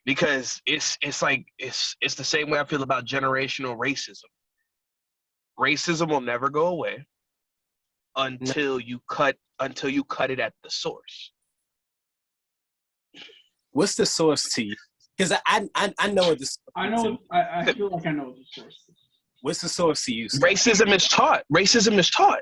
because it's like it's the same way I feel about generational racism. Racism will never go away No, until you cut it at the source. what's the source to you? Because I know what the source I is to know. me. I feel like I know what the source is. What's the source to you, Scott? Racism is taught. Racism is taught.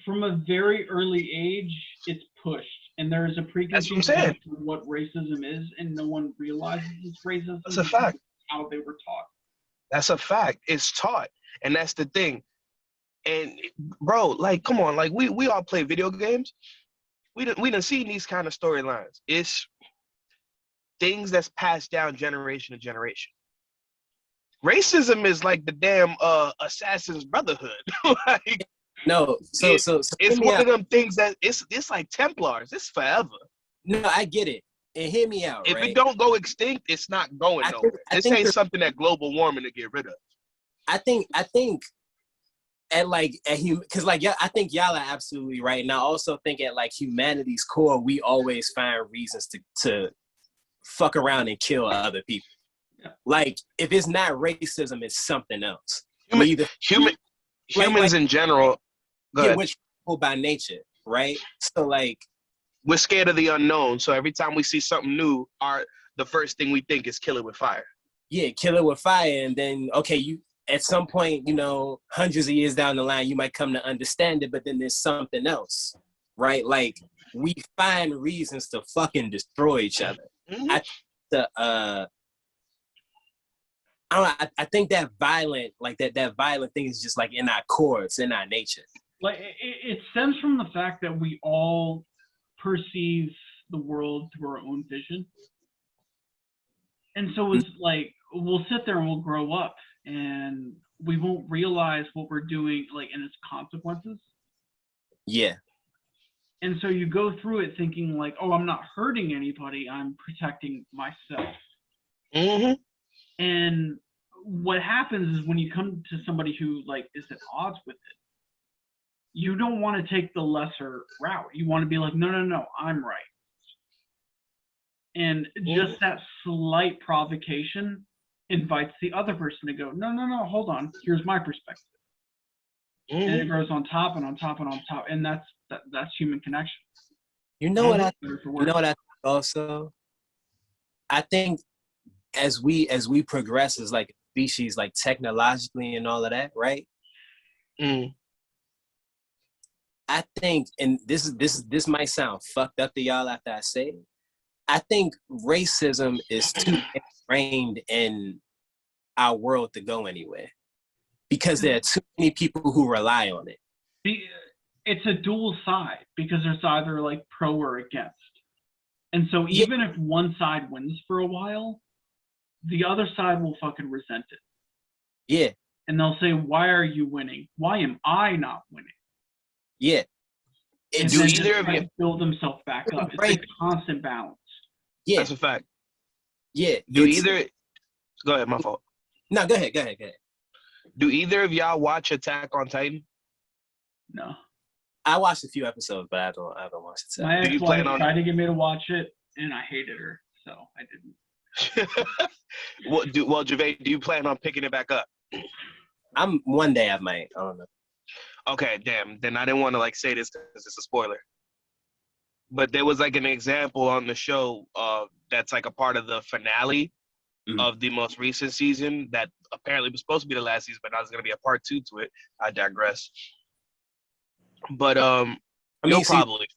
From a very early age, it's pushed, and there is a That's what I'm preconceived saying. notion of what racism is, and no one realizes it's racism. That's a fact. How they were taught. That's a fact. It's taught, and that's the thing. And bro, like, come on, like we all play video games. We done seen these kind of storylines. It's things that's passed down generation to generation. Racism is like the damn Assassin's Brotherhood. Like No, so it's hear me one out. of them things that it's like Templars. It's forever. No, I get it. And hear me out, If right? it don't go extinct, it's not going I nowhere. think- I This think ain't the- something that global warming to get rid of. I think at because like yeah, I think y'all are absolutely right. And I also think at like humanity's core, we always find reasons to fuck around and kill other people. Yeah. Like if it's not racism, it's something else. Human- We either Humans in general. Go yeah, ahead. which people by nature, right? So like We're scared of the unknown. So every time we see something new, the first thing we think is kill it with fire. yeah, kill it with fire, and then okay, you at some point, you know, hundreds of years down the line, you might come to understand it, but then there's something else, right? Like we find reasons to fucking destroy each other. Mhm. I think that violent, like that violent thing is just like in our core, it's in our nature. Like it stems from the fact that we all perceive the world through our own vision, and so it's like we'll sit there and we'll grow up and we won't realize what we're doing, like, and its consequences. Yeah, And so you go through it thinking like, oh, I'm not hurting anybody, I'm protecting myself. Mhm. And what happens is when you come to somebody who like is at odds with it, you don't want to take the lesser route. You want to be like, no, I'm right. And just that slight provocation invites the other person to go, no, hold on, here's my perspective. And it Mhm. goes on top and on top and on top, and that's human connection. you know what Better for you worse. know what I think also. I think as we progress as like a species, like technologically and all of that, right? Mhm. I think, and this might sound fucked up to y'all after I say it. I think racism is too ingrained in our world to go anywhere because there are too many people who rely on it. It's a dual side because there's either like pro or against. And so even if one side wins for a while, the other side will fucking resent it. Yeah, And they'll say, why are you winning? Why am I not winning? yeah. And Do then either just of try you- to build themselves back up. It's a constant balance. Yeah, That's a fact. yeah. Do It's- either? Go ahead. My fault. No, go ahead. Do either of y'all watch Attack on Titan? No. I watched a few episodes, but I don't watch it. My Do you ex-wife plan on- tried to get me to watch it, and I hated her, so I didn't. Well, Javed, do you plan on picking it back up? One day I might. I don't know. Okay, damn. Then I didn't want to like say this because it's a spoiler. But there was like an example on the show that's like a part of the finale of the most recent season that apparently was supposed to be the last season, but now there's gonna be a part 2 to it. I digress. But you'll probably.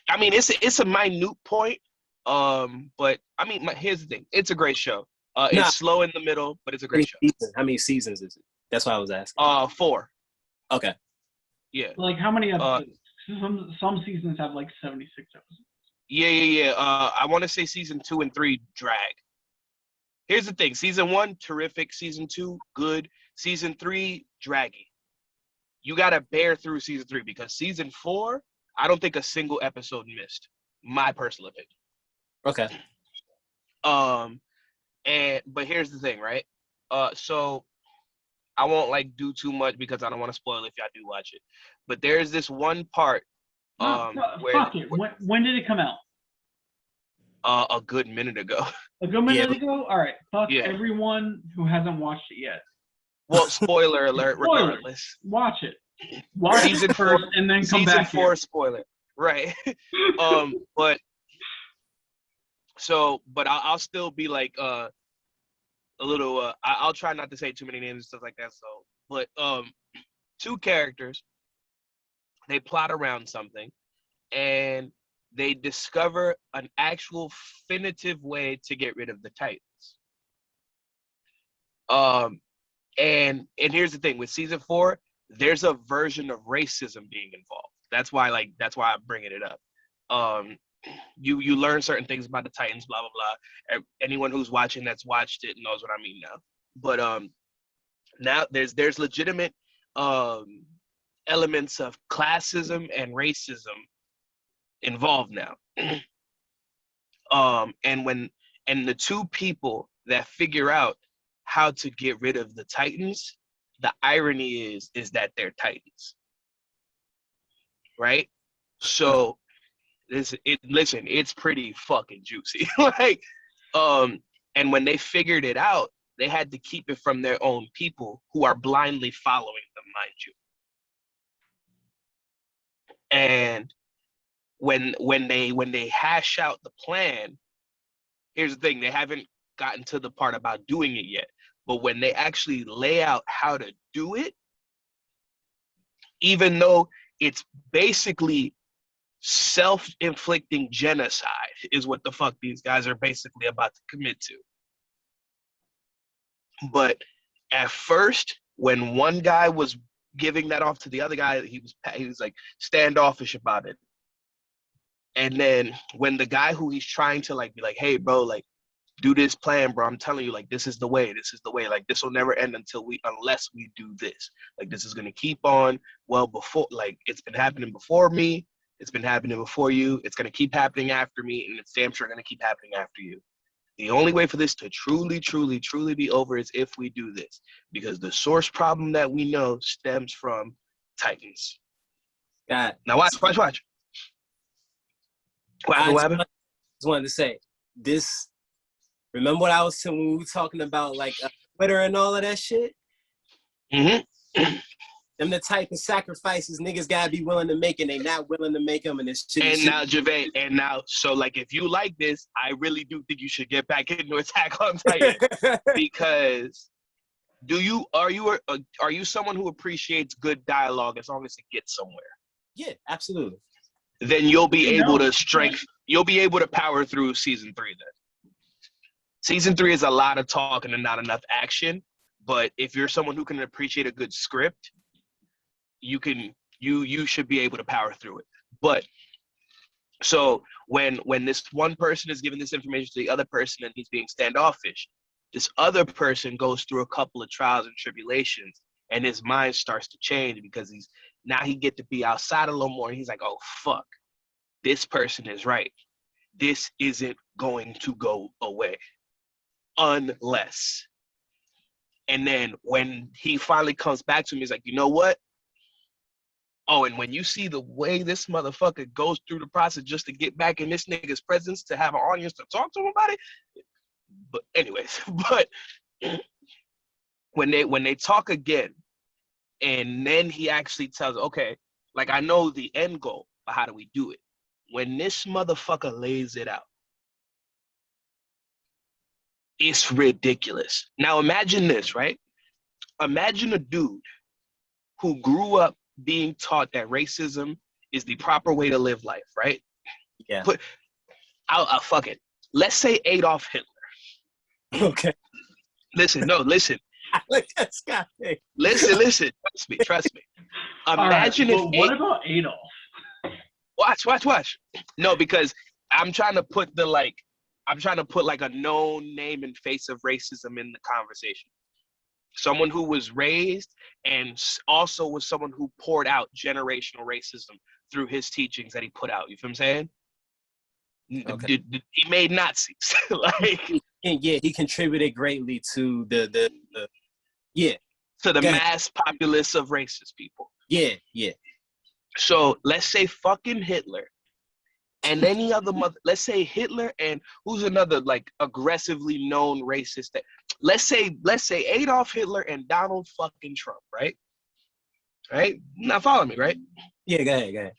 I mean, it's a minute point. But I mean, here's the thing: it's a great show. It's slow in the middle, but it's a great show. How many seasons is it? That's why I was asking. 4. Okay. Yeah. Like, how many episodes? Some seasons have like 76 episodes. Yeah. I want to say season 2 and 3 drag. Here's the thing: season 1, terrific. Season 2, good. Season 3, draggy. You gotta bear through season 3 because season 4, I don't think a single episode missed. My personal opinion. Okay. But here's the thing, right? So I won't like do too much because I don't want to spoil if y'all do watch it. But there's this one part. Fuck it. When did it come out? A good minute ago. A good minute ago? All right. Fuck Yeah. everyone who hasn't watched it yet. Well, spoiler alert, Spoiler. regardless. Watch it. Watch Season it first 4, and then come season back 4 here. spoiler. Right. But I'll still be like a little I'll try not to say too many names and stuff like that. So, but 2 characters, they plot around something and they discover an actual definitive way to get rid of the Titans. And here's the thing with season 4, there's a version of racism being involved. That's why I'm bringing it up. You learn certain things about the Titans, blah blah blah. Anyone who's watching that's watched it knows what I mean now. But now there's legitimate elements of classism and racism involved now. And the 2 people that figure out how to get rid of the Titans, the irony is that they're Titans, right? So listen, it's pretty fucking juicy. Like, and when they figured it out, they had to keep it from their own people who are blindly following them, mind you. And when they hash out the plan, here's the thing: they haven't gotten to the part about doing it yet. But when they actually lay out how to do it, even though it's basically self-inflicting genocide is what the fuck these guys are basically about to commit to. But at first, when one guy was giving that off to the other guy, he was like standoffish about it. And then when the guy who he's trying to like be like, hey bro, like do this plan, bro. I'm telling you, like, this is the way. Like, this will never end unless we do this. Like, this is going to keep on. Well, before, like, it's been happening before me. It's been happening before you. It's going to keep happening after me. And it's damn sure going to keep happening after you. The only way for this to truly, truly, truly be over is if we do this. Because the source problem that we know stems from Titans. God. Now, watch. What happened? I just wanted to say, this... Remember what I was saying when we were talking about like Twitter and all of that shit? Mm-hmm. Them the type of sacrifices niggas gotta be willing to make, and they not willing to make them, and this shit. And now, Javed, so like if you like this, I really do think you should get back into Attack on Titan because are you someone who appreciates good dialogue as long as it gets somewhere? Yeah, absolutely. Then you'll be able to power through season 3 then. Season 3 is a lot of talking and not enough action, but if you're someone who can appreciate a good script, you should be able to power through it. But so when this one person is giving this information to the other person and he's being standoffish, this other person goes through a couple of trials and tribulations and his mind starts to change because he get to be outside a little more and he's like, oh fuck, this person is right. This isn't going to go away. Unless. And then when he finally comes back to me, he's like, you know what? Oh, and when you see the way this motherfucker goes through the process just to get back in this nigga's presence to have an audience to talk to him about it. But anyways, when they talk again, and then he actually tells, okay, like I know the end goal, but how do we do it? When this motherfucker lays it out, it's ridiculous. Now imagine this, right? Imagine a dude who grew up being taught that racism is the proper way to live life, right? Yeah. But I'll fuck it. Let's say Adolf Hitler. Okay. Listen. Like that's got me. Listen. Trust me. Imagine if. What about Adolf? Watch. No, because I'm trying to put like a known name and face of racism in the conversation. Someone who was raised and also was someone who poured out generational racism through his teachings that he put out. You feel what I'm saying? Okay. He made Nazis. He contributed greatly to the mass populace of racist people. Yeah. So let's say fucking Hitler and any other mother, let's say Hitler, and who's another like aggressively known racist that, let's say Adolf Hitler and Donald fucking Trump, right? Right? Now follow me, right? Yeah, go ahead.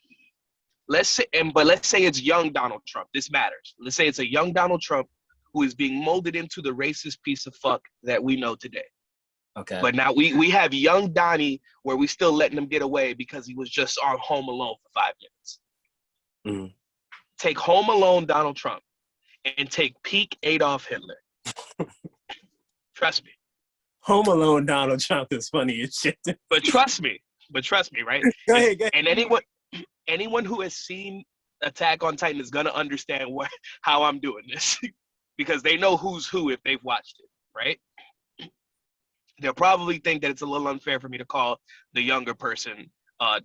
Let's say it's young Donald Trump. This matters. Let's say it's a young Donald Trump who is being molded into the racist piece of fuck that we know today. Okay. But now we have young Donnie where we still letting him get away because he was just on Home Alone for 5 minutes. Mm-hmm. Take Home Alone Donald Trump and take peak Adolf Hitler. Trust me. Home Alone Donald Trump is funny as shit. But trust me, right? Go ahead. And anyone who has seen Attack on Titan is gonna understand how I'm doing this because they know who's who if they've watched it, right? They'll probably think that it's a little unfair for me to call the younger person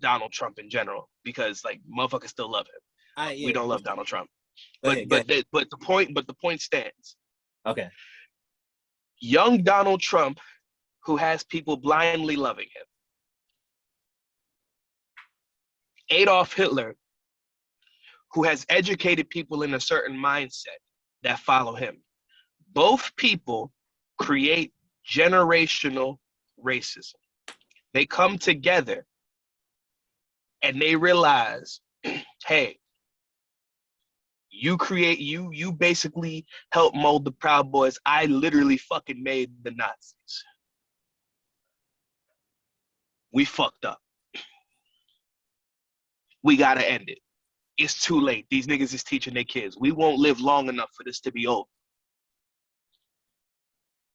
Donald Trump in general because like motherfuckers still love him. Yeah. We don't love Donald Trump, Go but ahead. the point stands. Okay. Young Donald Trump, who has people blindly loving him. Adolf Hitler, who has educated people in a certain mindset that follow him. Both people create generational racism. They come together and they realize, hey, you basically help mold the Proud Boys. I literally fucking made the Nazis. We fucked up. We gotta end it. It's too late. These niggas is teaching their kids. We won't live long enough for this to be over.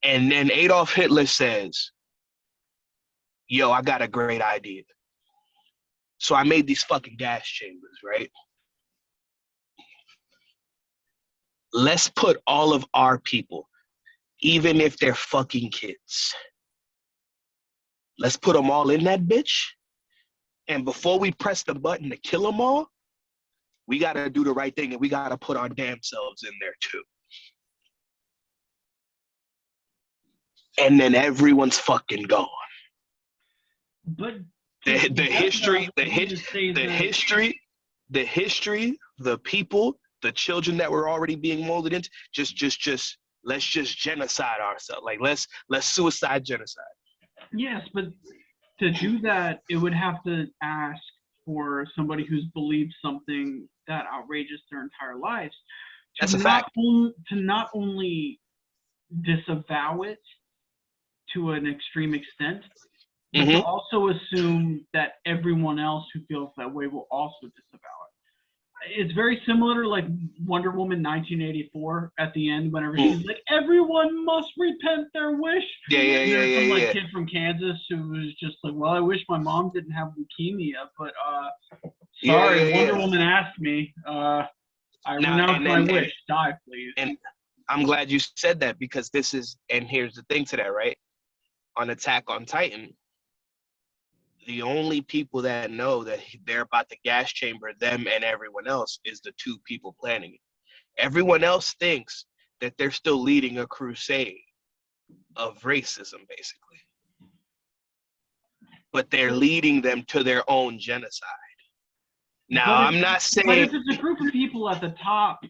And then Adolf Hitler says, yo, I got a great idea. So I made these fucking gas chambers, right? Let's put all of our people, even if they're fucking kids, let's put them all in that bitch. And before we press the button to kill them all, we got to do the right thing and we got to put our damn selves in there too. And then everyone's fucking gone. But The history, the people, the children that were already being molded into, just let's just genocide ourselves. Like let's suicide genocide. Yes, but to do that, it would have to ask for somebody who's believed something that outrageous their entire lives. That's a fact. To not only disavow it to an extreme extent, but to also assume that everyone else who feels that way will also disavow it. It's very similar to like Wonder Woman 1984 at the end, whenever she's like, everyone must repent their wish. Yeah. Kid from Kansas who was just like, well, I wish my mom didn't have leukemia, but sorry, Wonder Woman asked me. I renounce my wish. Die, please. And I'm glad you said that because here's the thing to that, right? On Attack on Titan, the only people that know that they're about to gas chamber them and everyone else is the two people planning it. Everyone else thinks that they're still leading a crusade of racism, basically. But they're leading them to their own genocide. Now, I'm not saying... But if it's a group of people at the top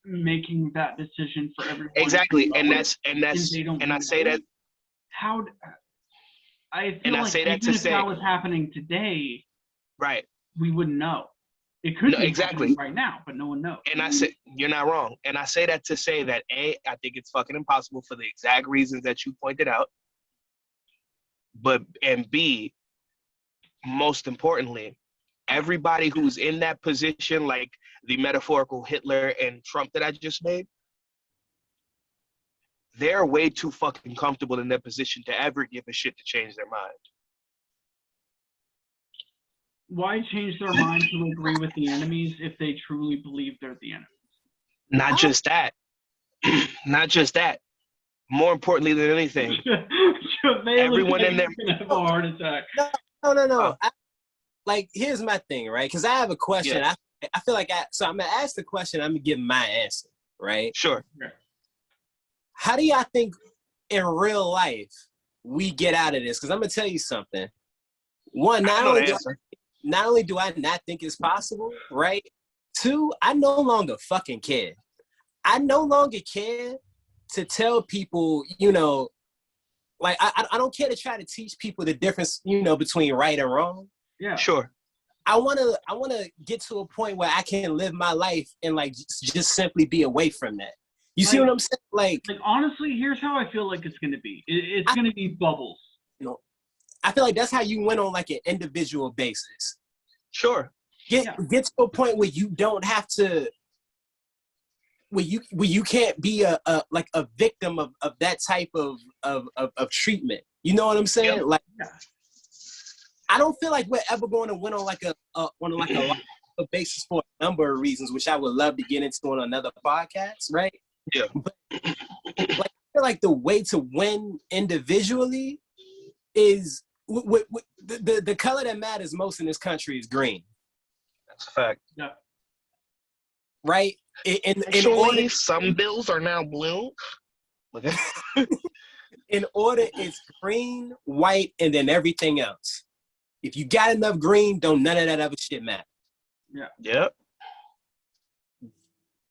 making that decision for everyone... Exactly, and I say that... How... I feel like even if that was happening today, right, we wouldn't know. It could be exactly right now, but no one knows. And I say you're not wrong. And I say that to say that A, I think it's fucking impossible for the exact reasons that you pointed out. And B, most importantly, everybody who's in that position, like the metaphorical Hitler and Trump that I just made, they're way too fucking comfortable in their position to ever give a shit to change their mind. Why change their mind to agree with the enemies if they truly believe they're the enemies? Not just that. Not just that. More importantly than anything, everyone in there gonna have a heart attack. No. Here's my thing, right? Because I have a question. Yeah. I feel like I'm gonna ask the question. I'm gonna give my answer, right? Sure. How do y'all think in real life we get out of this? Because I'm gonna tell you something. One, not only do I not think it's possible, right? two, I no longer fucking care. I no longer care to tell people, like I don't care to try to teach people the difference, between right and wrong. Yeah. Sure. I wanna get to a point where I can live my life and like just simply be away from that. You see what I'm saying? Like honestly, here's how I feel like it's gonna be. It's gonna be bubbles. I feel like that's how you win on like an individual basis. Sure. Get to a point where you don't have to, where you can't be a victim of that type of treatment. You know what I'm saying? Yep. Like, I don't feel like we're ever going to win on a basis for a number of reasons, which I would love to get into on another podcast, right? Yeah. But like, I feel like the way to win individually is the color that matters most in this country is green. That's a fact. Yeah. Right? Actually, some bills are now blue. In order, it's green, white, and then everything else. If you got enough green, don't none of that other shit matter. Yeah. Yep.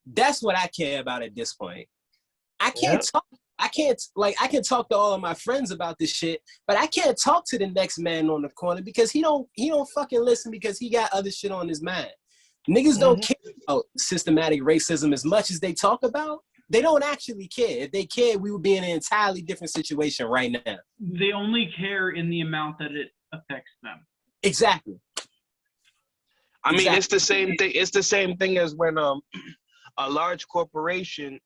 That's what I care about at this point. I can talk to all of my friends about this shit, but I can't talk to the next man on the corner because he don't fucking listen because he got other shit on his mind. Niggas don't care about systematic racism as much as they talk about. They don't actually care. If they cared, we would be in an entirely different situation right now. They only care in the amount that it affects them. Exactly. I mean, it's the same thing. It's the same thing as when a large corporation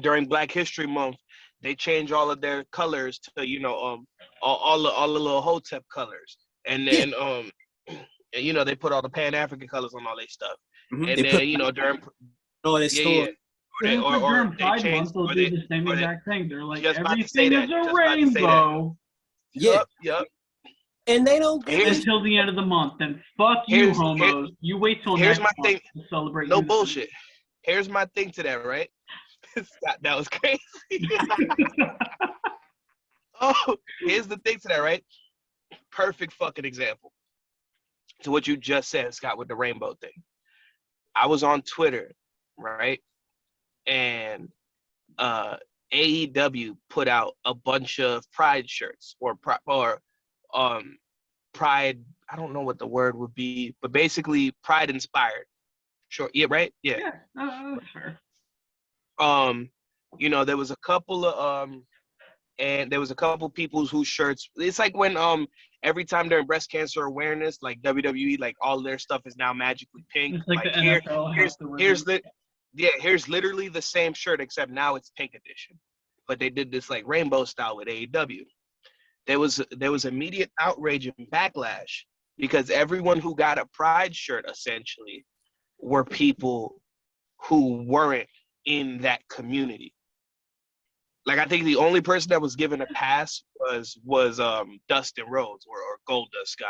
during Black History Month, they change all of their colors to all the little Hotep colors, and then they put all the Pan African colors on all their stuff, and then during during Pride Month they'll do the same exact thing. They're like everything is a rainbow. Yep. And they don't until the end of the month. Then fuck you, homos. You wait till next month to celebrate. No bullshit. Here's my thing to that, right? That was crazy. Here's the thing to that, right? Perfect fucking example to what you just said, Scott, with the rainbow thing. I was on Twitter, right? And AEW put out a bunch of Pride shirts or Pride. I don't know what the word would be, but basically Pride inspired. Sure. Yeah. Right. Yeah. That's fair. There was a couple of and there was a couple people whose shirts. It's like when every time during breast cancer awareness, like WWE, like all of their stuff is now magically pink. It's like the NFL here's literally the same shirt except now it's pink edition. But they did this like rainbow style with AEW. There was immediate outrage and backlash because everyone who got a Pride shirt essentially were people who weren't in that community. Like I think the only person that was given a pass was Dustin Rhodes or Goldust guy.